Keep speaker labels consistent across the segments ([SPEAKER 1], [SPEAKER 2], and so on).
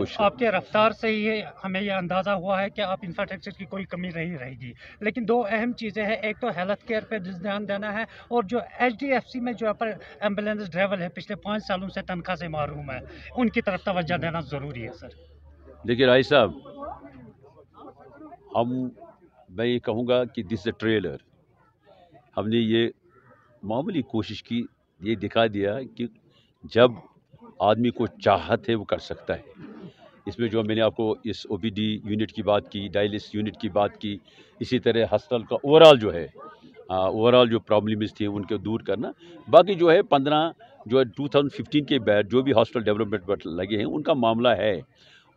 [SPEAKER 1] خوش
[SPEAKER 2] आपके रफ्तार से ये हमें ये अंदाज़ा हुआ है कि आप इंफ्रास्ट्रक्चर की कोई कमी नहीं रहेगी, लेकिन दो अहम चीज़ें हैं, एक तो हेल्थ केयर पे ध्यान देना है और जो HDFC में जो पर एम्बुलेंस ड्राइवर है पिछले 5 सालों से तनख्वाह से महरूम है, उनकी तरफ तवज्जो देना ज़रूरी है सर।
[SPEAKER 1] देखिए राय साहब, मैं ये कहूँगा कि दिस अ ट्रेलर। हमने ये मामूली कोशिश की, ये दिखा दिया कि जब आदमी को चाहत है वो कर सकता है। इसमें जो मैंने आपको इस OPD यूनिट की बात की, डायलिसिस यूनिट की बात की, इसी तरह हॉस्पिटल का ओवरऑल जो है ओवरऑल जो प्रॉब्लम्स थी उनको दूर करना, बाकी जो है 15 जो है 2015 के बाद जो भी हॉस्पिटल डेवलपमेंट पर लगे हैं उनका मामला है,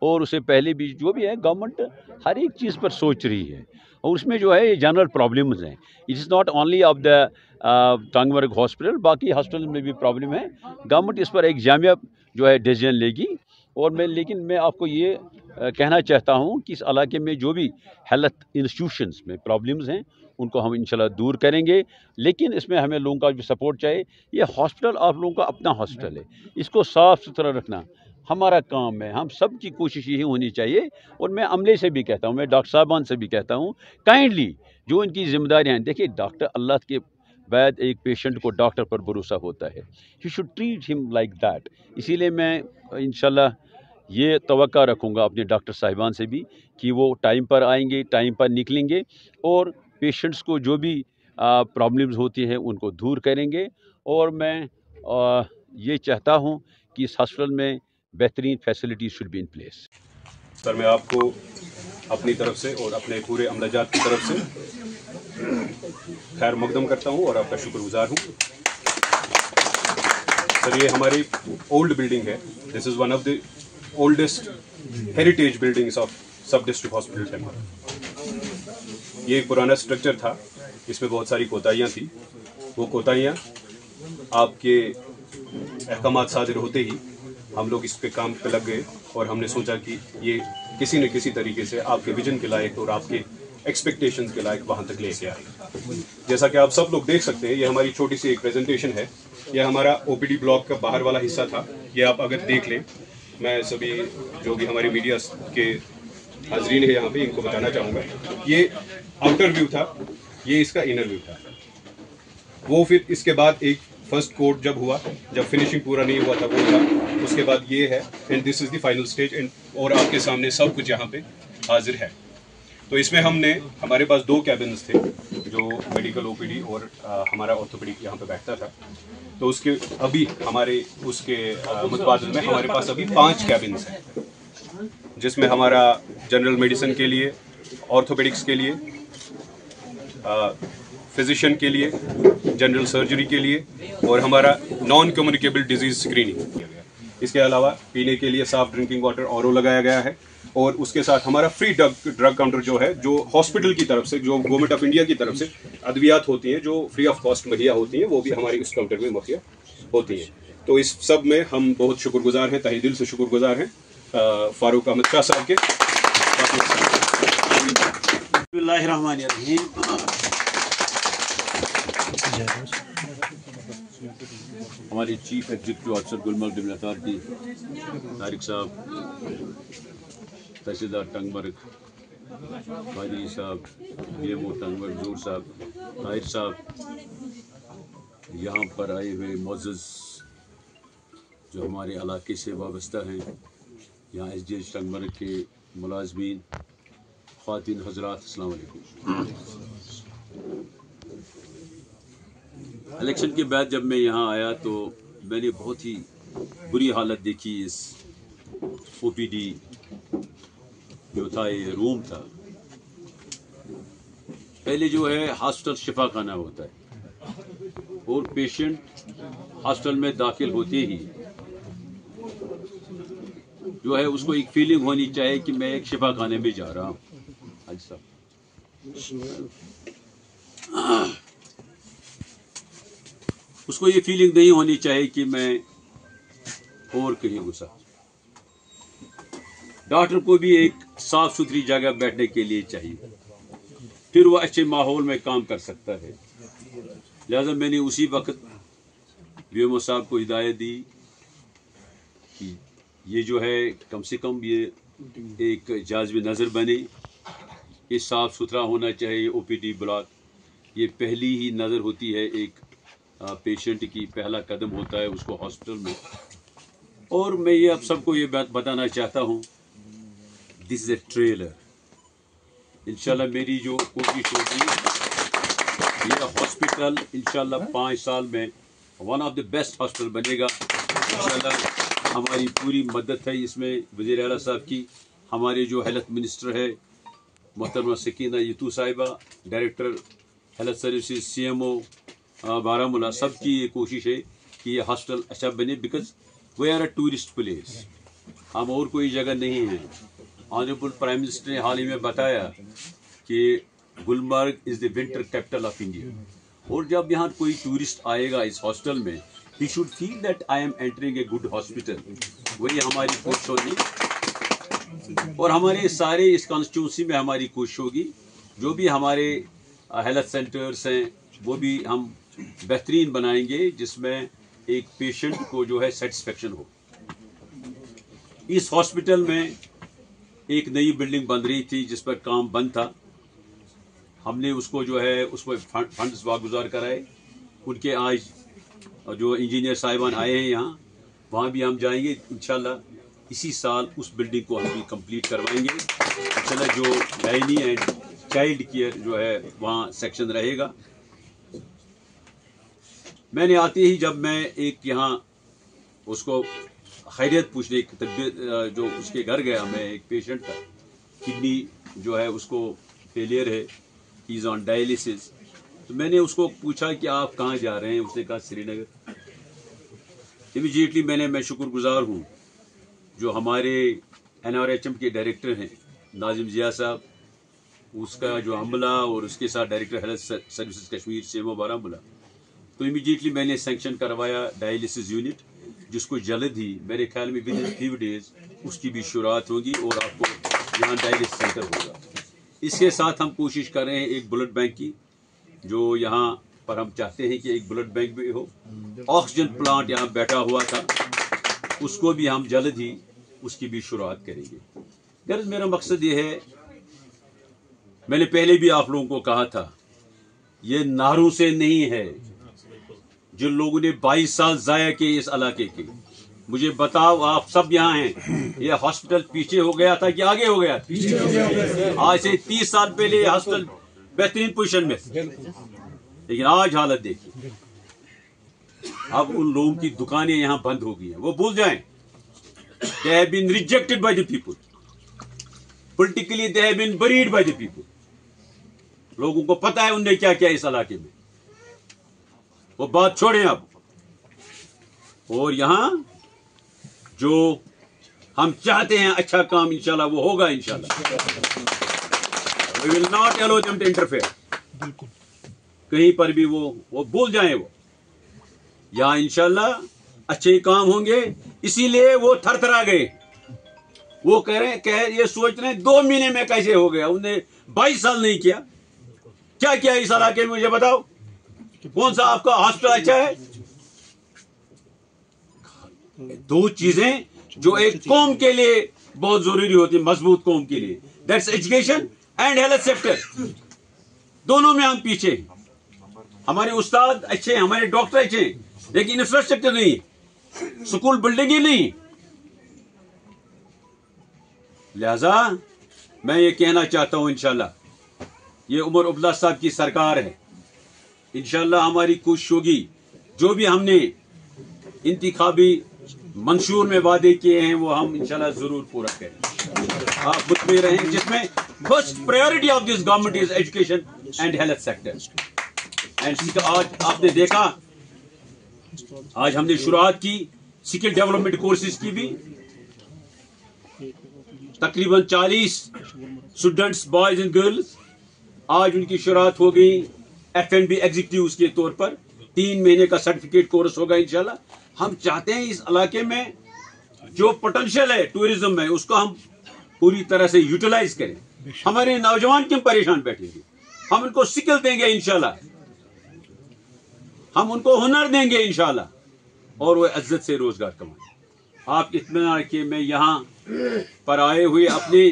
[SPEAKER 1] और उससे पहले भी जो भी है गवर्नमेंट हर एक चीज़ पर सोच रही है, और उसमें जो है ये जनरल प्रॉब्लम्स हैं। It is not only of the Tangmarg hospital, बाकी हॉस्पिटल में भी प्रॉब्लम है। गवर्नमेंट इस पर एक जामिया जो है डिसीजन लेगी। और लेकिन मैं आपको ये कहना चाहता हूँ कि इस इलाके में जो भी हेल्थ इंस्टीट्यूशंस में प्रॉब्लम्स हैं उनको हम इंशाल्लाह दूर करेंगे, लेकिन इसमें हमें लोगों का भी सपोर्ट चाहिए। ये हॉस्पिटल आप लोगों का अपना हॉस्पिटल है, इसको साफ़ सुथरा रखना हमारा काम है। हम सब की कोशिश यही होनी चाहिए। और मैं अमले से भी कहता हूँ, मैं डॉक्टर साहबान से भी कहता हूँ, काइंडली जो इनकी जिम्मेदारियाँ हैं, देखिए डॉक्टर अल्लाह के बाद एक पेशेंट को डॉक्टर पर भरोसा होता है, you should treat him like that. इसीलिए मैं इंशाल्लाह ये तवक्का रखूँगा अपने डॉक्टर साहिबान से भी कि वो टाइम पर आएंगे, टाइम पर निकलेंगे और पेशेंट्स को जो भी प्रॉब्लम्स होती हैं उनको दूर करेंगे। और मैं ये चाहता हूँ कि इस हॉस्पिटल में बेहतरीन facilities should be in place.
[SPEAKER 3] Sir, मैं आपको अपनी तरफ से और अपने पूरे अमलाजात की तरफ से खैर मकदम करता हूँ और आपका शुक्रगुजार हूँ। सर, ये हमारी ओल्ड बिल्डिंग है। This is one of the oldest heritage buildings of सब डिस्ट्रिक्ट हॉस्पिटल टेम्पर। ये एक पुराना स्ट्रक्चर था, इसमें बहुत सारी कोताहियाँ थी। वो कोताहियाँ आपके अहकामात सादिर होते ही हम लोग इस पे काम पे लग गए और हमने सोचा कि ये किसी न किसी तरीके से आपके विजन के लायक और आपके एक्सपेक्टेशंस के लायक वहाँ तक लेके आए। जैसा कि आप सब लोग देख सकते हैं, ये हमारी छोटी सी एक प्रेजेंटेशन है। ये हमारा OPD ब्लॉक का बाहर वाला हिस्सा था। ये आप अगर देख लें, मैं सभी जो भी हमारी मीडिया के हाजरीन है यहाँ पे, इनको बताना चाहूँगा, ये आउटर व्यू था, ये इसका इनर व्यू था। वो फिर इसके बाद एक फर्स्ट कोट जब हुआ, जब फिनिशिंग पूरा नहीं हुआ था वो था, उसके बाद ये है, and this is the final stage. And और आपके सामने सब कुछ यहाँ पे हाजिर है। तो इसमें हमारे पास 2 कैबिन्स थे, जो मेडिकल OPD और हमारा ऑर्थोपेडिक यहाँ पे बैठता था। तो उसके अभी हमारे उसके मुतबादिल में हमारे पास अभी 5 कैबिन्स हैं, जिसमें हमारा जनरल मेडिसिन के लिए, ऑर्थोपेडिक्स के लिए, फिजिशियन के लिए, जनरल सर्जरी के लिए, और हमारा नॉन कम्युनिकेबल डिजीज स्क्रीनिंग किया गया। इसके अलावा पीने के लिए साफ ड्रिंकिंग वाटर RO लगाया गया है। और उसके साथ हमारा फ्री ड्रग काउंटर जो है, जो हॉस्पिटल की तरफ से, जो गवर्नमेंट ऑफ इंडिया की तरफ से अद्वियात होती हैं जो फ्री ऑफ कॉस्ट मुहैया होती हैं, वो भी हमारी इस काउंटर में मुहैया होती हैं। तो इस सब में हम बहुत शुक्रगुजार हैं, तहे दिल से शुक्रगुजार हैं फारूक अहमद शाह साहब के।
[SPEAKER 1] हमारे chief executive officer Gulmarg development authority Tariq साहब, तहसीलदार टंगमर्ग वादी साहब, DMO टंगमर्ग जूर साहब, ताहिर साहब, यहाँ पर आए हुए मोअज़्ज़ज़ जो हमारे इलाके से वाबस्ता हैं, यहाँ SDH टंगमर्ग के मुलाज़मीन, ख़वातीन हज़रात, अस्सलाम वालेकुम। इलेक्शन के बाद जब मैं यहाँ आया तो मैंने बहुत ही बुरी हालत देखी। इस OPD जो था, ये रूम था, पहले जो है हॉस्पिटल शिफा खाना होता है और पेशेंट हॉस्पिटल में दाखिल होते ही जो है उसको एक फीलिंग होनी चाहिए कि मैं एक शिफा खाने में जा रहा हूँ। अच्छा, उसको ये फीलिंग नहीं होनी चाहिए कि मैं और कहीं घुसा। डॉक्टर को भी एक साफ सुथरी जगह बैठने के लिए चाहिए, फिर वो अच्छे माहौल में काम कर सकता है। लिहाजा मैंने उसी वक्त VMO साहब को हिदायत दी कि ये जो है कम से कम ये एक जाज़िब नज़र बने, ये साफ़ सुथरा होना चाहिए। OPD ब्लॉक ये पहली ही नज़र होती है एक पेशेंट की, पहला कदम होता है उसको हॉस्पिटल में। और मैं ये आप सबको ये बात बताना चाहता हूँ, दिस इज़ ए ट्रेलर। इंशाल्लाह मेरी जो कोशिश होगी ये हॉस्पिटल इंशाल्लाह 5 साल में one of the best hospital बनेगा। इंशाल्लाह हमारी पूरी मदद है इसमें वज़ीर आला साहब की, हमारे जो हेल्थ मिनिस्टर है मोहतरमा सकीना यतू साहिबा, director health services CMO Baramulla, सबकी ये कोशिश है कि ये हॉस्पिटल अच्छा बने, because we are a tourist place, हम और कोई जगह नहीं है। ऑनरेबल प्राइम मिनिस्टर ने हाल ही में बताया कि Gulmarg is the winter capital of India, और जब यहाँ कोई टूरिस्ट आएगा इस हॉस्पिटल में, he should feel that I am entering a good hospital। वही हमारी कोशिश होगी, और हमारे सारे इस कॉन्स्टिट्यूंसी में हमारी कोशिश होगी, जो भी हमारे हेल्थ सेंटर्स हैं वो भी हम बेहतरीन बनाएंगे, जिसमें एक पेशेंट को जो है सेटिस्फेक्शन हो। इस हॉस्पिटल में एक नई बिल्डिंग बन रही थी जिस पर काम बंद था, हमने उसको जो है उसमें फंड्स वागुजार कराए। उनके आज जो इंजीनियर साहिबान आए हैं यहाँ, वहाँ भी हम जाएंगे इंशाल्लाह। इसी साल उस बिल्डिंग को हम भी कंप्लीट करवाएंगे इंशाल्लाह। जो गायनी एंड चाइल्ड केयर जो है वहाँ सेक्शन रहेगा। मैंने आते ही जब मैं एक यहाँ उसको खैरियत पूछने तबीयत जो उसके घर गया, मैं एक पेशेंट था, किडनी जो है उसको फेलियर है, ही इज़ ऑन डायलिसिस। तो मैंने उसको पूछा कि आप कहाँ जा रहे हैं, उसने कहा श्रीनगर। इमीडिएटली मैं शुक्रगुजार हूँ जो हमारे NRHM के डायरेक्टर हैं नाजिम जिया साहब, उसका जो अमला और उसके साथ director health services Kashmir CMO Baramulla, तो इमीडिएटली मैंने सैंक्शन करवाया डायलिसिस यूनिट, जिसको जल्द ही मेरे ख्याल में विद इन 3 डेज उसकी भी शुरुआत होगी और आपको यहाँ डायलिसिस सेंटर होगा। इसके साथ हम कोशिश कर रहे हैं एक ब्लड बैंक की, जो यहाँ पर हम चाहते हैं कि एक ब्लड बैंक भी हो। ऑक्सीजन प्लांट यहाँ बैठा हुआ था, उसको भी हम जल्द ही उसकी भी शुरुआत करेंगे। गर्ज मेरा मकसद ये है, मैंने पहले भी आप लोगों को कहा था, ये नारों से नहीं है। जिन लोगों ने 22 साल जाया किए इस इलाके के, मुझे बताओ, आप सब यहाँ हैं, ये हॉस्पिटल पीछे हो गया था कि आगे हो गया था? आज से 30 साल पहले ये हॉस्पिटल बेहतरीन पोजीशन में, लेकिन आज हालत देखिए। अब उन लोगों की दुकानें यहाँ बंद हो गई हैं, वो भूल जाएं। They have been rejected by the people. Politically they have been buried by the people. लोगों को पता है उनने क्या किया इस इलाके में, वो बात छोड़ें अब। और यहाँ जो हम चाहते हैं अच्छा काम इंशाल्लाह वो होगा इंशाल्लाह। We will not allow them to interfere. कहीं पर भी वो भूल जाएं। वो यहाँ इंशाल्लाह अच्छे काम होंगे। इसीलिए वो थरथरा गए, वो ये सोच रहे हैं 2 महीने में कैसे हो गया, उन्हें 22 साल नहीं किया। क्या किया इस इलाके में, मुझे बताओ, कौन सा आपका हॉस्पिटल अच्छा है? 2 चीजें जो एक कौम के लिए बहुत जरूरी होती है, मजबूत कौम के लिए, that's education and health sector. दोनों में हम पीछे हैं। हमारे उस्ताद अच्छे हैं, हमारे डॉक्टर अच्छे हैं, लेकिन इंफ्रास्ट्रक्चर नहीं, स्कूल बिल्डिंग ही नहीं। लिहाजा मैं ये कहना चाहता हूं, इंशाल्लाह ये उमर अब्दुल्ला साहब की सरकार है, इंशाल्लाह हमारी कोशिश होगी जो भी हमने इंतखाबी मंशूर में वादे किए हैं वो हम इंशाल्लाह जरूर पूरा करें। आप मुतमईन रहें, जिसमें first priority of this government is education and health sector. And आज आपने देखा, आज हमने शुरुआत की स्किल डेवलपमेंट कोर्सेज की भी। तकरीबन 40 स्टूडेंट्स बॉयज एंड गर्ल्स, आज उनकी शुरुआत हो गई F&B एग्जीक्यूटिव के तौर पर। 3 महीने का सर्टिफिकेट कोर्स होगा इंशाल्लाह। हम चाहते हैं इस इलाके में जो पोटेंशियल है टूरिज्म में, उसको हम पूरी तरह से यूटिलाइज करें। हमारे नौजवान क्यों परेशान बैठेंगे, हम उनको स्किल देंगे इंशाल्लाह, हम उनको हुनर देंगे इंशाल्लाह, और वो इज्जत से रोजगार कमाएंगे। आप इत्मीनान रखिए, मैं यहाँ पर आए हुए अपने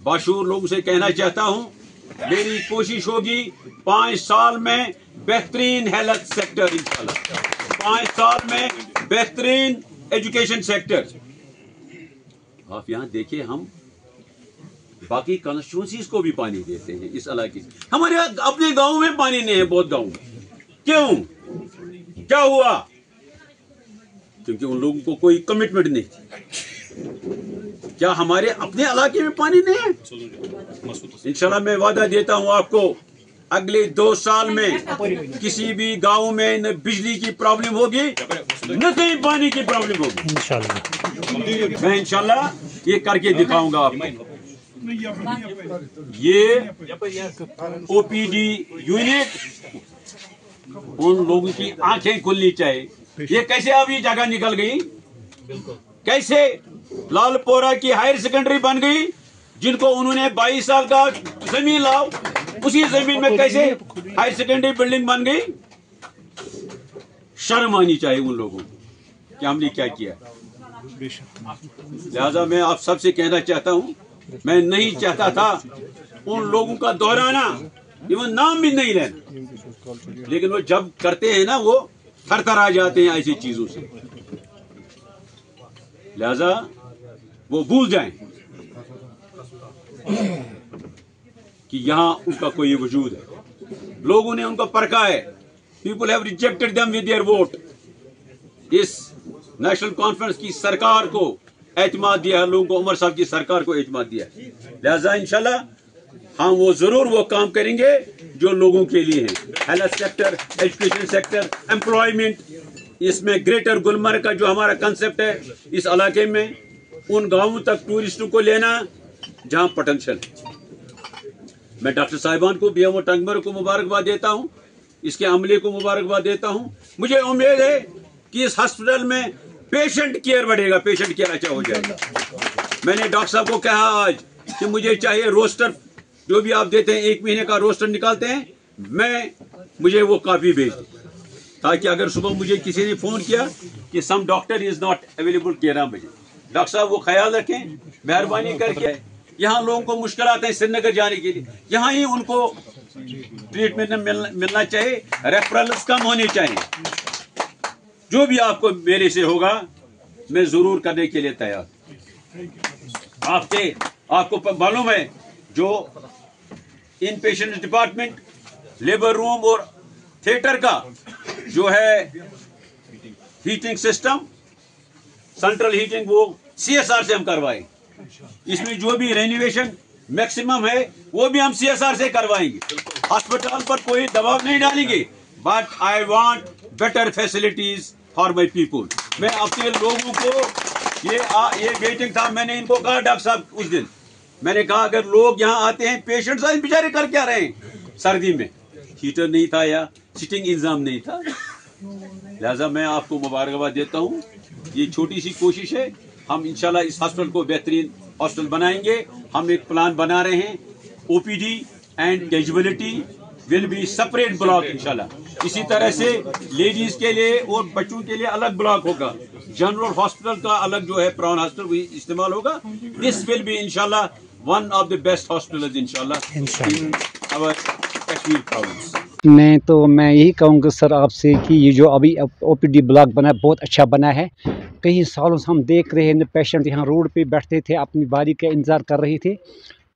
[SPEAKER 1] बाशूर लोगों से कहना चाहता हूँ, मेरी कोशिश होगी 5 साल में बेहतरीन हेल्थ सेक्टर, इंशाल्लाह 5 साल में बेहतरीन एजुकेशन सेक्टर। आप यहाँ देखिए, हम बाकी कॉन्स्टिट्यूंसीज को भी पानी देते हैं इस इलाके से। हमारे अपने गांव में पानी नहीं है, बहुत गांव में। क्यों, क्या हुआ? क्योंकि उन लोगों को कोई कमिटमेंट नहीं थी। क्या हमारे अपने इलाके में पानी नहीं है? इंशाल्लाह मैं वादा देता हूं आपको, अगले 2 साल में किसी भी गांव में न बिजली की प्रॉब्लम होगी, न कहीं पानी की प्रॉब्लम होगी। इंशाल्लाह मैं इंशाल्लाह ये करके दिखाऊंगा आपको। ये ओपीडी यूनिट, उन लोगों की आंखें खुलनी चाहिए। ये कैसे अब ये जगह निकल गई? कैसे लालपोरा की हायर सेकेंडरी बन गई, जिनको उन्होंने 22 साल का जमीन लाओ, उसी जमीन में कैसे हायर सेकेंडरी बिल्डिंग बन गई? शर्म आनी चाहिए उन लोगों को कि हमने क्या किया। लिहाजा मैं आप सबसे कहना चाहता हूं, मैं नहीं चाहता था उन लोगों का दोहराना, इवन नाम भी नहीं लेना, लेकिन वो जब करते हैं ना, वो थर आ जाते हैं ऐसी चीजों से। लिहाजा वो भूल जाएं कि यहां उनका कोई वजूद है। लोगों ने उनको परखा है। People have rejected them with their vote. इस नेशनल कॉन्फ्रेंस की सरकार को एतमाद दिया है, लोगों को उमर साहब की सरकार को एतमाद दिया है। लिहाजा इंशाल्लाह हम वो जरूर वो काम करेंगे जो लोगों के लिए है। Health sector, education sector, employment, इसमें ग्रेटर गुलमर्ग का जो हमारा कंसेप्ट है, इस इलाके में उन गांवों तक टूरिस्टों को लेना जहां पोटेंशियल है। मैं डॉक्टर साहिबान को, बीएमओ टंगमर्ग को मुबारकबाद देता हूं, इसके अमले को मुबारकबाद देता हूं। मुझे उम्मीद है कि इस हॉस्पिटल में पेशेंट केयर बढ़ेगा, पेशेंट केयर अच्छा हो जाएगा। मैंने डॉक्टर साहब को कहा आज कि मुझे चाहिए रोस्टर, जो भी आप देते हैं 1 महीने का रोस्टर निकालते हैं, मुझे वो कापी भेज दें, ताकि अगर सुबह मुझे किसी ने फोन किया कि सम डॉक्टर इज नॉट अवेलेबल 11 बजे, डॉक्टर साहब वो ख्याल रखें मेहरबानी करके। यहाँ लोगों को मुश्किल आते हैं श्रीनगर जाने के लिए, यहाँ ही उनको ट्रीटमेंट मिलना चाहिए, रेफरल्स कम होने चाहिए। जो भी आपको मेरे से होगा मैं जरूर करने के लिए तैयार। आपको मालूम है, जो इन पेशेंट डिपार्टमेंट, लेबर रूम और थिएटर का जो है हीटिंग सिस्टम, सेंट्रल हीटिंग, वो सीएसआर से हम करवाएं। इसमें जो भी रेनोवेशन मैक्सिमम है वो भी हम सीएसआर से करवाएंगे। हॉस्पिटल पर कोई दबाव नहीं डालेंगे, but I want better facilities for my people. मैं अपने लोगों को ये वेटिंग था, मैंने इनको कहा डॉक्टर साहब उस दिन, मैंने कहा अगर लोग यहाँ आते हैं, पेशेंट्स आए बेचारे कर क्या रहे हैं सर्दी में, हीटर नहीं था या सिटिंग इंतजाम नहीं था। लिहाजा मैं आपको मुबारकबाद देता हूँ। ये छोटी सी कोशिश है, हम इंशाल्लाह इस हॉस्पिटल को बेहतरीन हॉस्पिटल बनाएंगे। हम एक प्लान बना रहे हैं, OPD and casualty will be separate block इंशाल्लाह। इसी तरह से लेडीज के लिए और बच्चों के लिए अलग ब्लॉक होगा, जनरल हॉस्पिटल का अलग जो है प्राउन हॉस्पिटल वो इस्तेमाल होगा। दिस विल बी इंशाल्लाह one of the best hospitals इंशाल्लाह इन आवर कश्मीर प्रोविंस।
[SPEAKER 4] मैं यही कहूँगा सर आपसे कि ये जो अभी ओपीडी ब्लॉक बना है बहुत अच्छा बना है। कई सालों से हम देख रहे हैं पेशेंट यहाँ रोड पे बैठते थे, अपनी बारी का इंतज़ार कर रहे थे।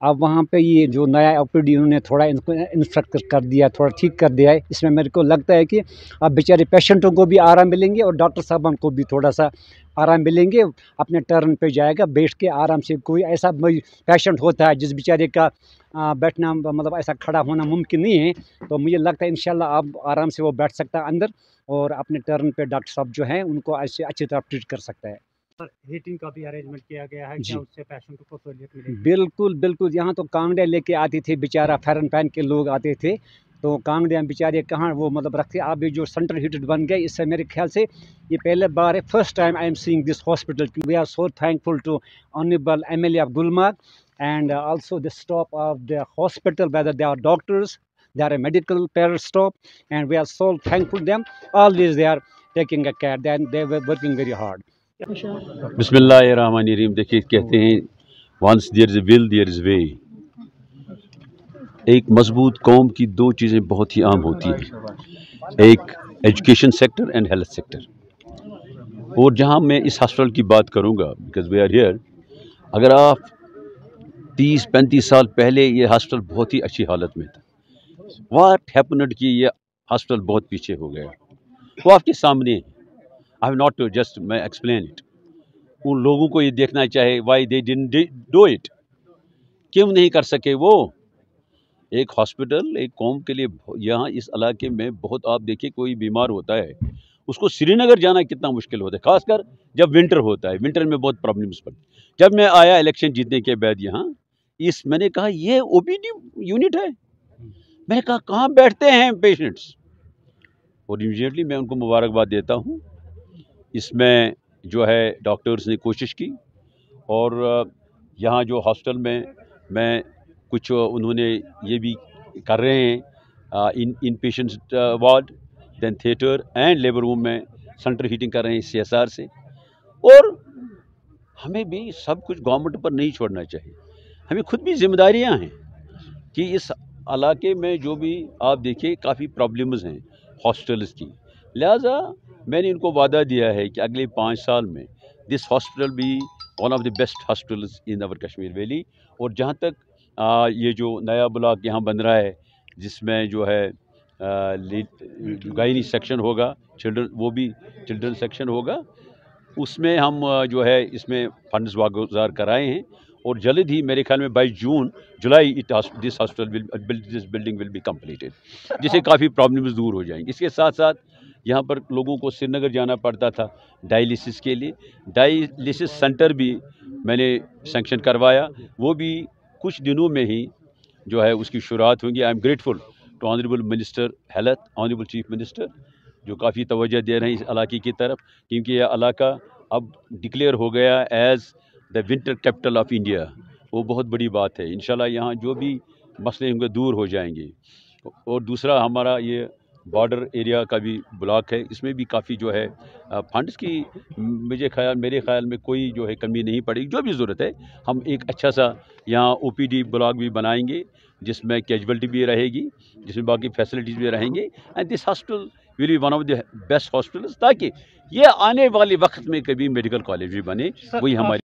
[SPEAKER 4] अब वहाँ पे ये जो नया ओपीडी उन्होंने थोड़ा इनको इंफ्रास्ट्रक्चर कर दिया, थोड़ा ठीक कर दिया है। इसमें मेरे को लगता है कि अब बेचारे पेशेंटों को भी आराम मिलेंगे और डॉक्टर साहब को भी थोड़ा सा आराम मिलेंगे। अपने टर्न पे जाएगा, बैठ के आराम से। कोई ऐसा पेशेंट होता है जिस बेचारे का बैठना मतलब ऐसा खड़ा होना मुमकिन नहीं है, तो मुझे लगता है इंशाल्लाह अब आराम से वो बैठ सकता है अंदर और अपने टर्न पे डॉक्टर साहब जो हैं उनको ऐसे अच्छी तरह ट्रीट कर सकता है।
[SPEAKER 2] सर हीटिंग का भी अरेंजमेंट किया गया है, क्या उससे पेशेंट को सहूलियत मिलेगी?
[SPEAKER 4] बिल्कुल बिल्कुल। यहाँ तो कांगड़े लेके आते थे, बेचारा फैरन पहन के लोग आते थे, तो कांगड़े बेचारे कहाँ वो मतलब रखते। अब ये जो सेंट्रल हीटेड बन गए, इससे मेरे ख्याल से ये पहले बार है, first time I am seeing this hospital. We are so thankful to honourable MLA of Gulmarg and also the staff of the hospital, whether they are doctors, they are a medical pair staff, and we are so thankful to them. Always they are taking a care, then they were working very hard.
[SPEAKER 1] बिस्मिल्लाहिर्रहमानिर्रहीम। देखिए, कहते हैं once there is a will there is way. एक मजबूत कौम की दो चीज़ें बहुत ही आम होती हैं, एक education sector and health sector. और जहां मैं इस हॉस्पिटल की बात करूंगा, बिकॉज वी आर हियर, अगर आप 30-35 साल पहले ये हॉस्पिटल बहुत ही अच्छी हालत में था। व्हाट हैपेंड कि ये हॉस्पिटल बहुत पीछे हो गया, वो आपके सामने है। I have not to just मैं एक्सप्लेन इट। उन लोगों को ये देखना चाहिए why they didn't do it, क्यों नहीं कर सके वो। एक हॉस्पिटल एक कौम के लिए, यहाँ इस इलाके में बहुत, आप देखिए कोई बीमार होता है उसको श्रीनगर जाना कितना मुश्किल होता है, खासकर जब विंटर होता है। विंटर में बहुत प्रॉब्लम्स पड़ती। जब मैं आया इलेक्शन जीतने के बाद यहाँ, मैंने कहा ये ओपीडी यूनिट है। मैंने कहा कहाँ बैठते हैं पेशेंट्स, और इमीडिएटली मैं उनको मुबारकबाद देता हूँ। इसमें जो है डॉक्टर्स ने कोशिश की, और यहाँ जो हॉस्पिटल में मैं कुछ उन्होंने ये भी कर रहे हैं, inpatient ward, then theatre and labour room में सेंट्रल हीटिंग कर रहे हैं CSR से। और हमें भी सब कुछ गवर्नमेंट पर नहीं छोड़ना चाहिए, हमें खुद भी जिम्मेदारियां हैं कि इस इलाके में जो भी आप देखिए काफ़ी प्रॉब्लम्स हैं हॉस्पिटल्स की। लिहाजा मैंने इनको वादा दिया है कि अगले 5 साल में दिस हॉस्पिटल भी one of the best hospitals in our Kashmir valley. और जहाँ तक ये जो नया ब्लॉक यहाँ बन रहा है, जिसमें जो है गायनी सेक्शन होगा, चिल्ड्रन, वो भी चिल्ड्रन सेक्शन होगा, उसमें हम जो है इसमें फंड्स वागुजार कराए हैं। और जल्द ही मेरे ख्याल में by July this hospital this building will be completed, जिससे काफ़ी प्रॉब्लम्स दूर हो जाएंगी। इसके साथ साथ यहाँ पर लोगों को श्रीनगर जाना पड़ता था डायलिसिस के लिए, डायलिसिस सेंटर भी मैंने सैंक्शन करवाया, वो भी कुछ दिनों में ही जो है उसकी शुरुआत होगी। I am grateful to honourable minister health, honourable chief minister, जो काफ़ी तवज्जो दे रहे हैं इस इलाके की तरफ, क्योंकि यह इलाका अब डिक्लेयर हो गया as the winter capital of India. वो बहुत बड़ी बात है। इंशाल्लाह यहाँ जो भी मसले होंगे दूर हो जाएंगे। और दूसरा हमारा ये बॉर्डर एरिया का भी ब्लॉक है, इसमें भी काफ़ी जो है फंड्स की मेरे ख्याल में कोई जो है कमी नहीं पड़ेगी। जो भी ज़रूरत है हम एक अच्छा सा यहाँ OPD ब्लॉक भी बनाएंगे, जिसमें कैजुअलिटी भी रहेगी, जिसमें बाकी फैसिलिटीज़ भी रहेंगे। And this hospital will be one of the best hospitals, ताकि ये आने वाले वक्त में कभी मेडिकल कॉलेज भी बने। वही हमारी